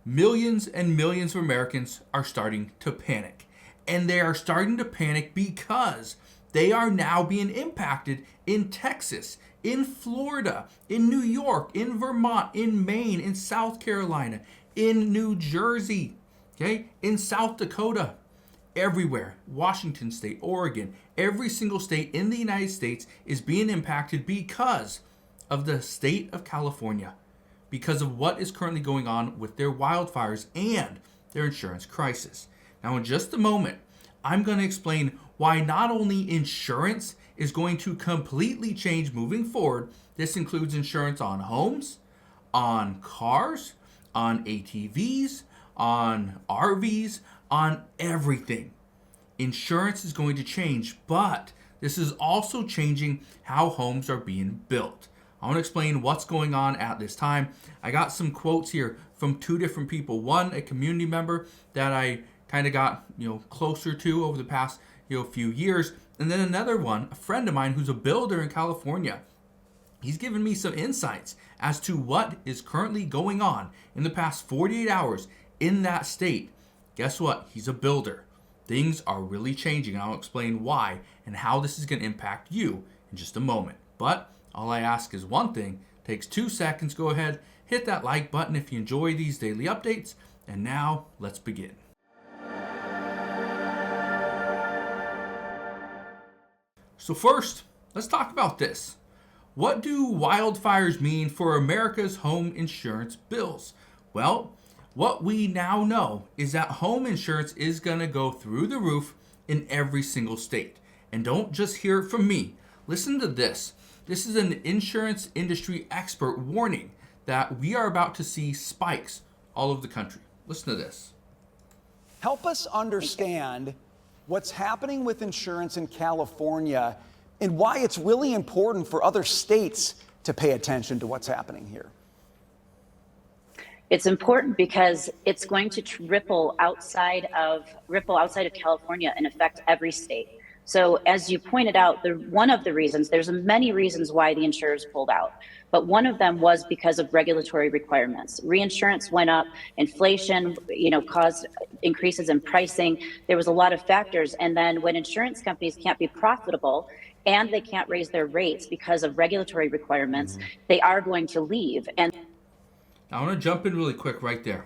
Millions and millions of Americans are starting to panic. And they are starting to panic because they are now being impacted in Texas, in Florida, in New York, in Vermont, in Maine, in South Carolina, in New Jersey, okay, in South Dakota, everywhere. Washington State, Oregon, every single state in the United States is being impacted because of the state of California, because of what is currently going on with their wildfires and their insurance crisis. Now, in just a moment, I'm going to explain why not only insurance is going to completely change moving forward. This includes insurance on homes, on cars, on ATVs, on RVs, on everything. Insurance is going to change, but this is also changing how homes are being built. I want to explain what's going on at this time. I got some quotes here from two different people. One, a community member that I kind of got, closer to over the past, few years. And then another one, a friend of mine who's a builder in California. He's given me some insights as to what is currently going on in the past 48 hours in that state. Guess what? He's a builder. Things are really changing. I'll explain why and how this is going to impact you in just a moment. But all I ask is one thing. Takes 2 seconds. Go ahead, hit that like button if you enjoy these daily updates. And now let's begin. So first, let's talk about this. What do wildfires mean for America's home insurance bills? Well, what we now know is that home insurance is going to go through the roof in every single state. And don't just hear it from me. Listen to this. This is an insurance industry expert warning that we are about to see spikes all over the country. Listen to this. Help us understand what's happening with insurance in California and why it's really important for other states to pay attention to what's happening here. It's important because it's going to ripple outside of California and affect every state. So as you pointed out, one of the reasons, there's many reasons why the insurers pulled out, but one of them was because of regulatory requirements. Reinsurance went up, inflation, caused increases in pricing. There was a lot of factors. And then when insurance companies can't be profitable and they can't raise their rates because of regulatory requirements, they are going to leave. And I want to jump in really quick right there.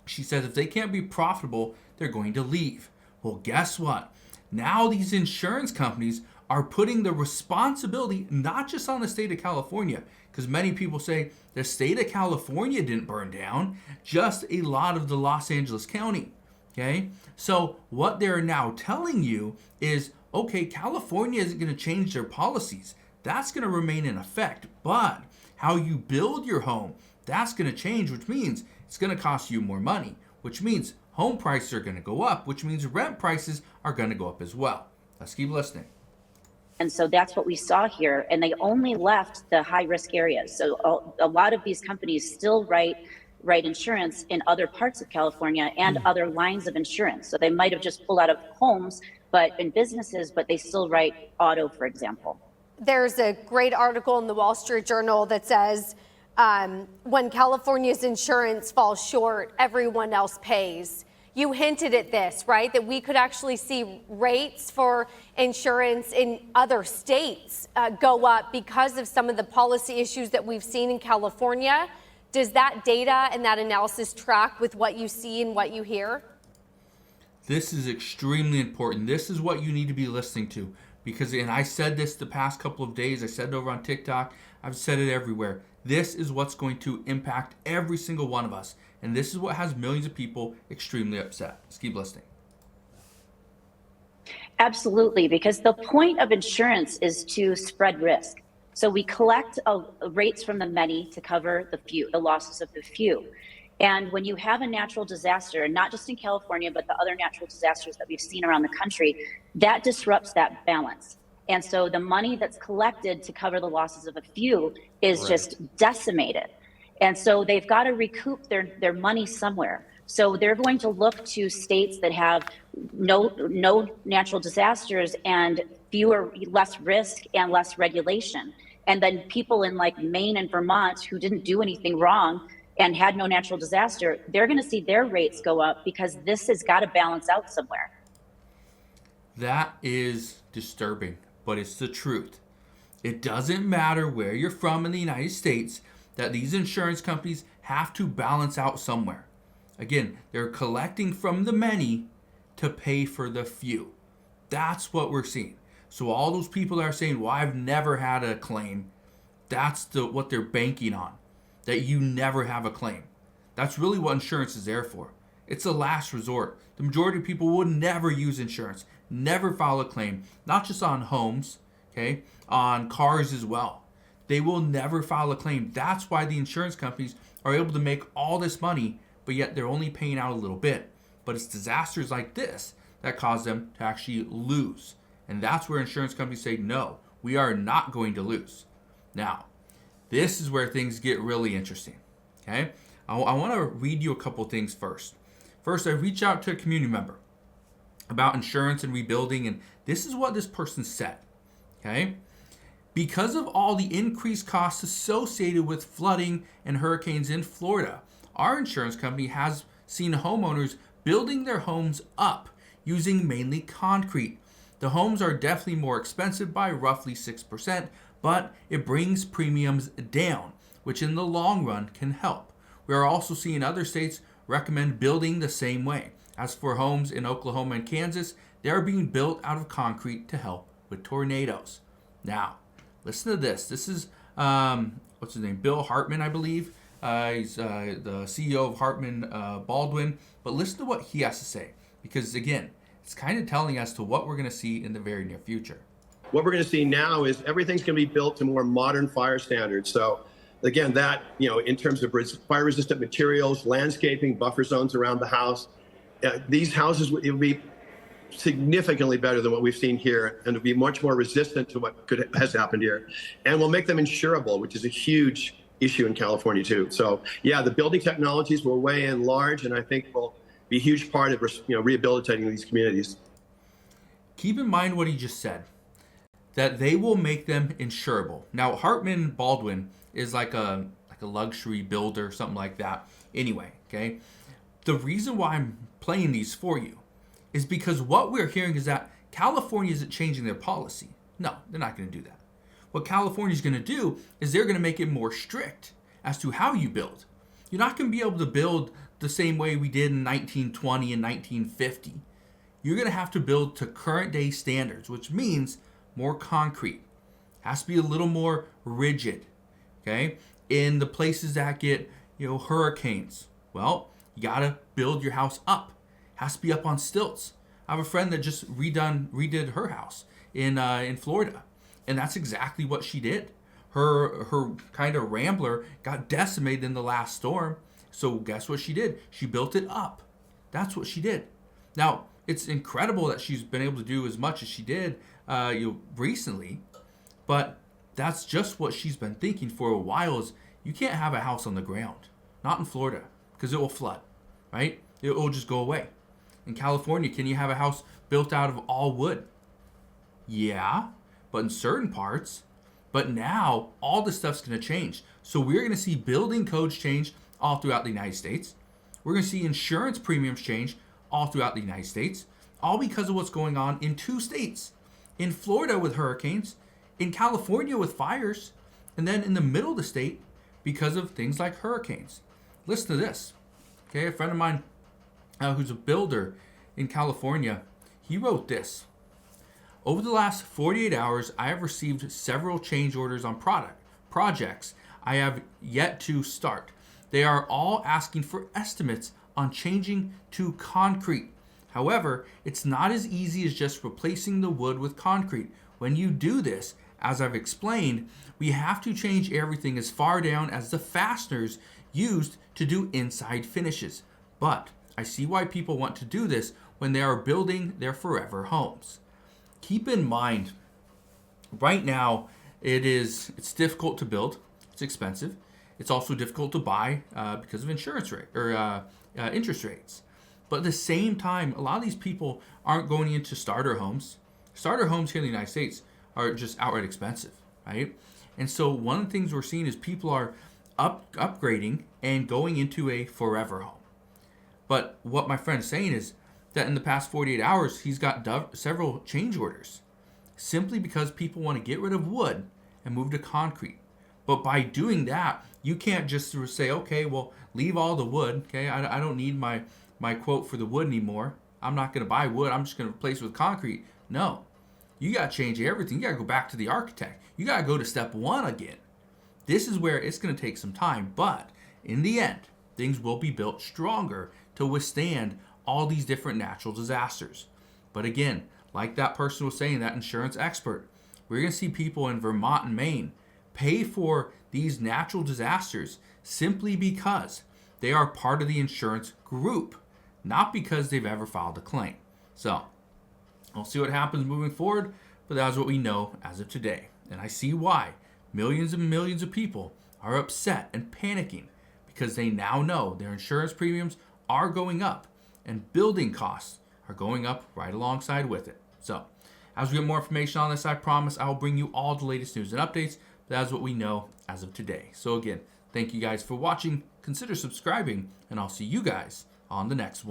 She says if they can't be profitable, they're going to leave. Well, guess what? Now these insurance companies are putting the responsibility not just on the state of California, because many people say the state of California didn't burn down, just a lot of the Los Angeles County. Okay? So what they're now telling you is, okay, California isn't going to change their policies. That's going to remain in effect. But how you build your home, that's going to change, which means it's going to cost you more money, which means home prices are going to go up, which means rent prices are going to go up as well. Let's keep listening. And so that's what we saw here. And they only left the high risk areas. So a lot of these companies still write insurance in other parts of California and other lines of insurance. So they might have just pulled out of homes, but in businesses, but they still write auto, for example. There's a great article in the Wall Street Journal that says, when California's insurance falls short, everyone else pays. You hinted at this, right? That we could actually see rates for insurance in other states go up because of some of the policy issues that we've seen in California. Does that data and that analysis track with what you see and what you hear? This is extremely important. This is what you need to be listening to. Because, and I said this the past couple of days, I said it over on TikTok, I've said it everywhere. This is what's going to impact every single one of us. And this is what has millions of people extremely upset. Let's keep listening. Absolutely, because the point of insurance is to spread risk. So we collect rates from the many to cover the few, the losses of the few. And when you have a natural disaster, not just in California, but the other natural disasters that we've seen around the country, that disrupts that balance. And so the money that's collected to cover the losses of a few is just decimated. And so they've got to recoup their money somewhere. So they're going to look to states that have no natural disasters and less risk and less regulation. And then people in like Maine and Vermont who didn't do anything wrong and had no natural disaster, they're going to see their rates go up because this has got to balance out somewhere. That is disturbing, but it's the truth. It doesn't matter where you're from in the United States, that these insurance companies have to balance out somewhere. Again, they're collecting from the many to pay for the few. That's what we're seeing. So all those people that are saying, well, I've never had a claim, that's what they're banking on, that you never have a claim. That's really what insurance is there for. It's a last resort. The majority of people would never use insurance, never file a claim, not just on homes, okay, on cars as well. They will never file a claim. That's why the insurance companies are able to make all this money, but yet they're only paying out a little bit. But it's disasters like this that cause them to actually lose. And that's where insurance companies say, no, we are not going to lose. Now, this is where things get really interesting. Okay? I want to read you a couple things first. First, I reached out to a community member about insurance and rebuilding, and this is what this person said. Okay? Because of all the increased costs associated with flooding and hurricanes in Florida, our insurance company has seen homeowners building their homes up using mainly concrete. The homes are definitely more expensive by roughly 6%, but it brings premiums down, which in the long run can help. We are also seeing other states recommend building the same way. As for homes in Oklahoma and Kansas, they are being built out of concrete to help with tornadoes. Now, listen to this. This is, what's his name? Bill Hartman, I believe. He's the CEO of Hartman Baldwin. But listen to what he has to say. Because, again, it's kind of telling us to what we're going to see in the very near future. What we're going to see now is everything's going to be built to more modern fire standards. So, again, that, in terms of fire-resistant materials, landscaping, buffer zones around the house, these houses, it would be significantly better than what we've seen here, and to be much more resistant to what has happened here, and we'll make them insurable, which is a huge issue in California too. So yeah, the building technologies will weigh in large, and I think will be a huge part of rehabilitating these communities. Keep in mind what he just said, that they will make them insurable. Now, Hartman Baldwin is like a luxury builder, something like that. Anyway, okay, the reason why I'm playing these for you is because what we're hearing is that California isn't changing their policy. No, they're not going to do that. What California is going to do is they're going to make it more strict as to how you build. You're not going to be able to build the same way we did in 1920 and 1950. You're going to have to build to current day standards, which means more concrete. Has to be a little more rigid. Okay? In the places that get, hurricanes, well, you got to build your house up. Has to be up on stilts. I have a friend that just redid her house in Florida, and that's exactly what she did. Her kind of Rambler got decimated in the last storm, so guess what she did? She built it up. That's what she did. Now, it's incredible that she's been able to do as much as she did recently, but that's just what she's been thinking for a while. Is you can't have a house on the ground, not in Florida, because it will flood, right? It will just go away. In California, can you have a house built out of all wood? Yeah, but in certain parts. But now, all this stuff's going to change. So we're going to see building codes change all throughout the United States. We're going to see insurance premiums change all throughout the United States, all because of what's going on in 2 states. In Florida with hurricanes, in California with fires, and then in the middle of the state because of things like hurricanes. Listen to this. Okay, a friend of mine who's a builder in California, he wrote this. Over the last 48 hours, I have received several change orders on projects I have yet to start. They are all asking for estimates on changing to concrete. However, it's not as easy as just replacing the wood with concrete. When you do this, as I've explained, we have to change everything as far down as the fasteners used to do inside finishes. But I see why people want to do this when they are building their forever homes. Keep in mind, right now, it's difficult to build. It's expensive. It's also difficult to buy because of insurance rate or interest rates. But at the same time, a lot of these people aren't going into starter homes. Starter homes here in the United States are just outright expensive, right? And so one of the things we're seeing is people are upgrading and going into a forever home. But what my friend's saying is that in the past 48 hours, he's got several change orders simply because people want to get rid of wood and move to concrete. But by doing that, you can't just say, okay, well, leave all the wood. Okay, I don't need my quote for the wood anymore. I'm not going to buy wood. I'm just going to replace it with concrete. No, you got to change everything. You got to go back to the architect. You got to go to step one again. This is where it's going to take some time, but in the end, things will be built stronger to withstand all these different natural disasters. But again, like that person was saying, that insurance expert, we're going to see people in Vermont and Maine pay for these natural disasters simply because they are part of the insurance group, not because they've ever filed a claim. So, we'll see what happens moving forward, but that's what we know as of today. And I see why millions and millions of people are upset and panicking because they now know their insurance premiums are going up and building costs are going up right alongside with it. So, as we get more information on this, I promise I will bring you all the latest news and updates. But that's what we know as of today. So again, thank you guys for watching. Consider subscribing, and I'll see you guys on the next one.